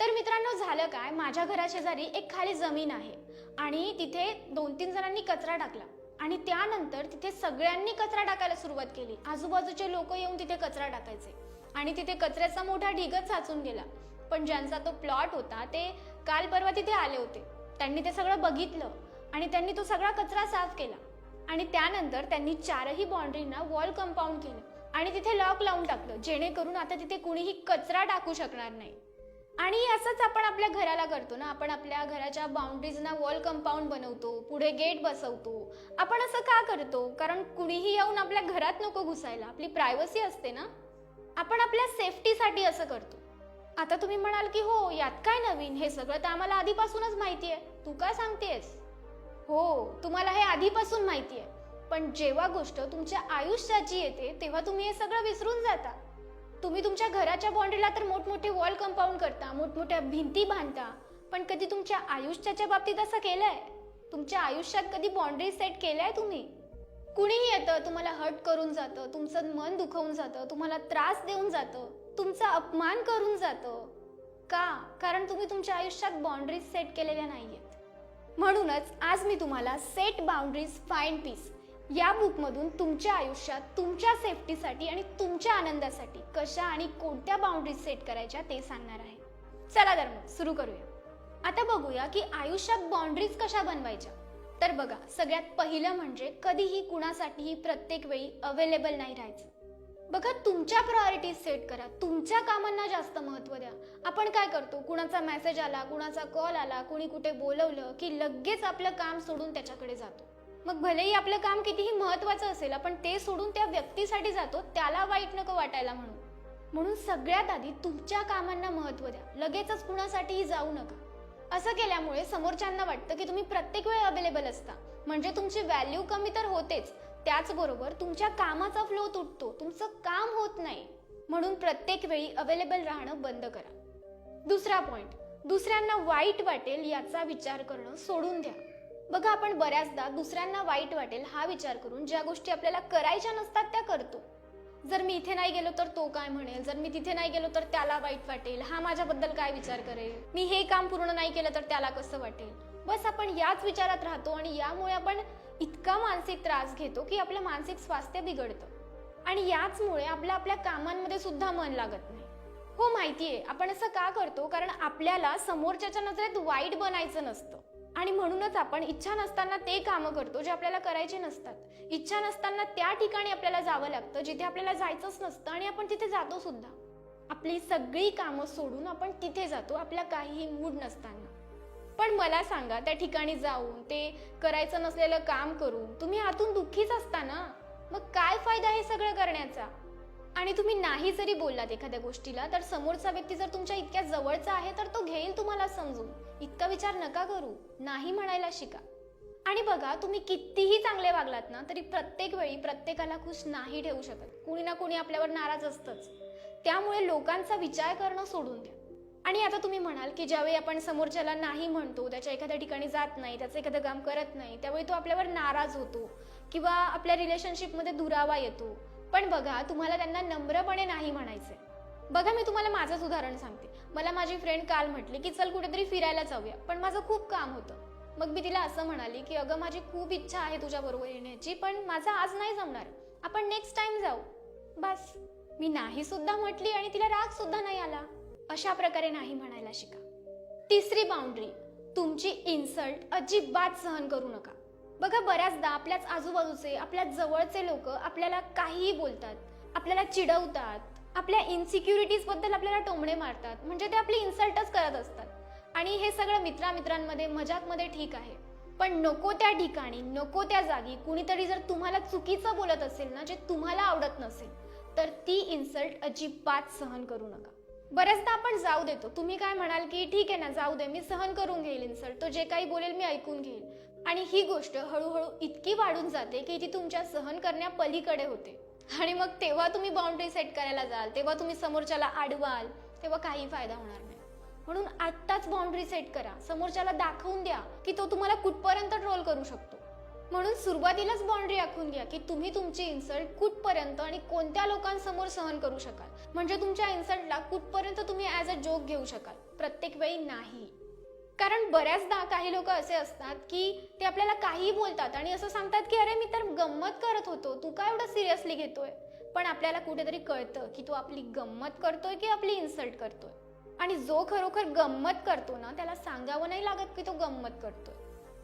तर मित्रांनो, झालं काय, माझ्या घराशेजारी एक खाली जमीन आहे आणि तिथे 2-3 जणांनी कचरा टाकला आणि त्यानंतर तिथे सगळ्यांनी कचरा टाकायला सुरुवात केली. आजूबाजूचे लोक येऊन तिथे कचरा टाकायचे आणि तिथे कचऱ्याचा मोठा ढिगच साचून गेला. पण ज्यांचा तो प्लॉट होता ते काल परवा तिथे आले होते. त्यांनी ते सगळं बघितलं आणि त्यांनी तो सगळा कचरा साफ केला आणि त्यानंतर त्यांनी 4ही बाउंड्रीना वॉल कंपाऊंड केलं आणि तिथे लॉक लावून टाकलं, जेणेकरून आता तिथे कुणीही कचरा टाकू शकणार नाही. आणि असंच आपण आपल्या घराला करतो ना. आपण आपल्या घराच्या बाउंड्रीजना वॉल कंपाऊंड बनवतो, पुढे गेट बसवतो. आपण असं का करतो? कारण कुणीही येऊन आपल्या घरात नको घुसायला, आपली प्रायव्हसी असते ना. आपण आपल्या सेफ्टीसाठी असं करतो. आता तुम्ही म्हणाल की हो, यात काय नवीन, हे सगळं तर आम्हाला आधीपासूनच माहिती आहे, तू काय सांगतेस? हो, तुम्हाला हे आधीपासून माहिती आहे, पण जेव्हा गोष्ट तुमच्या आयुष्याची येते तेव्हा तुम्ही हे सगळं विसरून जाता. तुम्ही तुमच्या घराच्या बाउंड्रीला तर मोठमोठे वॉल कंपाऊंड करता, मोठमोठ्या भिंती बांधता, पण कधी तुमच्या आयुष्याच्या बाबतीत असं केलंय? तुमच्या आयुष्यात कधी बाउंड्री सेट केलाय तुम्ही? कुणीही येतं, तुम्हाला हर्ट करून जातं, तुमचं मन दुखवून जातं, तुम्हाला त्रास देऊन जातं, तुमचा अपमान करून जातं. का? कारण तुम्ही तुमच्या आयुष्यात बाउंड्रीज सेट केलेल्या नाहीयेत. म्हणूनच आज मी तुम्हाला सेट बाउंड्रीज फाइंड पीस या बुकमधून तुमच्या आयुष्यात तुमच्या सेफ्टीसाठी आणि तुमच्या आनंदासाठी कशा आणि कोणत्या बाउंड्रीज सेट करायच्या ते सांगणार आहे. चला तर मग सुरू करूया. आता बघूया की आयुष्यात बाउंड्रीज कशा बनवायच्या. तर बघा, सगळ्यात पहिलं म्हणजे कधीही कुणासाठीही प्रत्येक वेळी अवेलेबल नाही राहायचं. बघा, तुमच्या प्रायोरिटीज सेट करा, तुमच्या कामांना जास्त महत्त्व द्या. आपण काय करतो, कुणाचा मेसेज आला, कुणाचा कॉल आला, कुणी कुठे बोलवलं की लगेच आपलं काम सोडून त्याच्याकडे जातो. मग भलेही आपलं काम कितीही महत्त्वाचं असेल, आपण ते सोडून त्या व्यक्तीसाठी जातो, त्याला वाईट नको वाटायला म्हणून सगळ्यात आधी तुमच्या कामांना महत्त्व द्या, लगेचच कुणासाठीही जाऊ नका. असं केल्यामुळे समोरच्यांना वाटतं की तुम्ही प्रत्येक वेळी अवेलेबल असता, म्हणजे तुमची व्हॅल्यू कमी तर होतेच, त्याचबरोबर तुमच्या कामाचा फ्लो तुटतो, तुमचं काम होत नाही. म्हणून प्रत्येक वेळी अवेलेबल राहणं बंद करा. दुसरा पॉइंट, दुसऱ्यांना वाईट वाटेल याचा विचार करणं सोडून द्या. बघा, आपण बऱ्याचदा दुसऱ्यांना वाईट वाटेल हा विचार करून ज्या गोष्टी आपल्याला करायच्या नसतात त्या करतो. जर मी इथे नाही गेलो तर तो काय म्हणेल, जर मी तिथे नाही गेलो तर त्याला वाईट वाटेल, हा माझ्याबद्दल काय विचार करेल, मी हे काम पूर्ण नाही केलं तर त्याला कसं वाटेल. बस आपण याच विचारात राहतो आणि यामुळे आपण इतका मानसिक त्रास घेतो की आपलं मानसिक स्वास्थ्य बिघडतं आणि याचमुळे आपल्या कामांमध्ये सुद्धा मन लागत नाही. हो, माहितीये आपण असं का करतो, कारण आपल्याला समोरच्याच्या नजरेत वाईट बनायचं नसतं आणि म्हणूनच आपण इच्छा नसताना ते कामं करतो जे आपल्याला करायचे नसतात. इच्छा नसताना त्या ठिकाणी आपल्याला जावं लागतं जिथे आपल्याला जायचंच नसतं आणि आपण तिथे जातो सुद्धा. आपली सगळी कामं सोडून आपण तिथे जातो आपल्या काहीही मूड नसताना. पण मला सांगा, त्या ठिकाणी जाऊन ते करायचं नसलेलं काम करून तुम्ही आतून दुःखीच असता ना. मग काय फायदा हे सगळं करण्याचा? आणि तुम्ही नाही जरी बोललात एखाद्या गोष्टीला तर समोरचा व्यक्ती जर तुमच्या इतक्या जवळचा आहे तर तो घेईल तुम्हाला समजून. इतका विचार नका करू, नाही म्हणायला शिका. आणि बघा, तुम्ही कितीही चांगले वागलात ना तरी प्रत्येक वेळी प्रत्येकाला खुश नाही ठेवू शकत. कुणी ना कुणी आपल्यावर नाराज असतंच. त्यामुळे लोकांचा विचार करणं सोडून द्या. आणि आता तुम्ही म्हणाल की ज्यावेळी आपण समोरच्याला नाही म्हणतो, त्याच्या एखाद्या ठिकाणी जात नाही, त्याचं एखादं काम करत नाही, त्यावेळी तो आपल्यावर नाराज होतो किंवा आपल्या रिलेशनशिपमध्ये दुरावा येतो. पण बघा, तुम्हाला त्यांना नम्रपणे नाही म्हणायचंय. बघा, मी तुम्हाला माझंच उदाहरण सांगते. मला माझी फ्रेंड काल म्हटली की चल कुठेतरी फिरायला जाऊया, पण माझं खूप काम होतं. मग मी तिला असं म्हणाली की अगं, माझी खूप इच्छा आहे तुझ्या बरोबर येण्याची, पण माझं आज नाही जमणार, आपण नेक्स्ट टाइम जाऊ. बस, मी नाही सुद्धा म्हटली आणि तिला राग सुद्धा नाही आला. अशा प्रकारे नाही म्हणायला शिका. तिसरी बाउंड्री, तुमची इन्सल्ट अजिबात सहन करू नका. बघा, बऱ्याचदा आपल्याच आजूबाजूचे, आपल्या जवळचे लोक आपल्याला काहीही बोलतात, आपल्याला चिडवतात, आपल्या इन्सिक्युरिटीज बद्दल आपल्याला टोमणे मारतात, म्हणजे ते आपली इन्सल्टच करत असतात. आणि हे सगळं मित्रांमध्ये मजाकमध्ये ठीक आहे, पण नको त्या ठिकाणी, नको त्या जागी कुणीतरी जर तुम्हाला चुकीचं बोलत असेल ना, जे तुम्हाला आवडत नसेल, तर ती इन्सल्ट अजिबात सहन करू नका. बऱ्याचदा आपण जाऊ देतो. तुम्ही काय म्हणाल की ठीक आहे ना, जाऊ दे, मी सहन करून घेईल इन्सल्ट, तो जे काही बोलेल मी ऐकून घेईल. आणि ही गोष्ट हळूहळू इतकी वाढून जाते की ती तुमच्या सहन करण्या पलीकडे होते. आणि मग तेव्हा तुम्ही बाउंड्री सेट करायला जाल, तेव्हा तुम्ही समोरच्याला अडवाल, तेव्हा काही फायदा होणार नाही. म्हणून आत्ताच बाउंड्री सेट करा. समोरच्याला दाखवून द्या की तो तुम्हाला कुठपर्यंत ट्रोल करू शकतो. म्हणून सुरुवातीलाच बाउंड्री आखून घ्या की तुम्ही तुमची इन्सल्ट कुठपर्यंत आणि कोणत्या लोकांसमोर सहन करू शकाल, म्हणजे तुमच्या इन्सल्टला कुठपर्यंत तुम्ही ॲज अ जोक घेऊ शकाल. प्रत्येक वेळी नाही. कारण बऱ्याचदा काही लोक असे असतात की ते आपल्याला काही बोलतात आणि असं सांगतात की अरे मी तर गंमत करत होतो, तू काय एवढं सिरियसली घेतोय. पण आपल्याला कुठेतरी कळतं की तो आपली गंमत करतोय की आपली इन्सल्ट करतोय. आणि जो खरोखर गंमत करतो ना त्याला सांगावं नाही लागत की तो गंमत करतोय.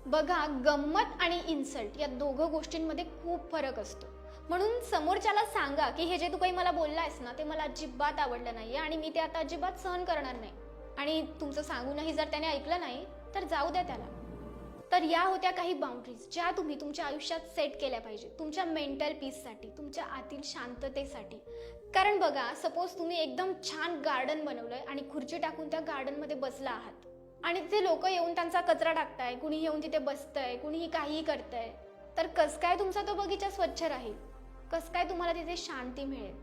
बघा, गंमत आणि इन्सल्ट या दोघं गोष्टींमध्ये खूप फरक असतो. म्हणून समोरच्याला सांगा की हे जे तू काही मला बोललायस ना ते मला अजिबात आवडलं नाहीये आणि मी ते आता अजिबात सहन करणार नाही. आणि तुमचं सांगूनही जर त्याने ऐकलं नाही तर जाऊ द्या त्याला. तर या होत्या काही बाउंड्रीज ज्या तुम्ही तुमच्या आयुष्यात सेट केल्या पाहिजे तुमच्या मेंटल पीससाठी, तुमच्या आतील शांततेसाठी. कारण बघा, सपोज तुम्ही एकदम छान गार्डन बनवलंय आणि खुर्ची टाकून त्या गार्डनमध्ये बसला आहात आणि तिथे लोक येऊन त्यांचा कचरा टाकताय, कुणी येऊन तिथे बसतंय, कुणीही काहीही करतंय, तर कस काय तुमचा तो बगीचा स्वच्छ राहील? कस काय तुम्हाला तिथे शांती मिळेल?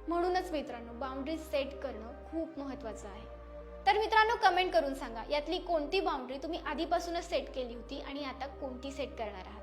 म्हणूनच मित्रांनो, बाउंड्रीज सेट करणं खूप महत्त्वाचं आहे. तर मित्रांनो, कमेंट करून सांगा यातली कोणती बाउंड्री तुम्ही आधीपासूनच सेट केली होती आणि आता कोणती सेट करणार आहात.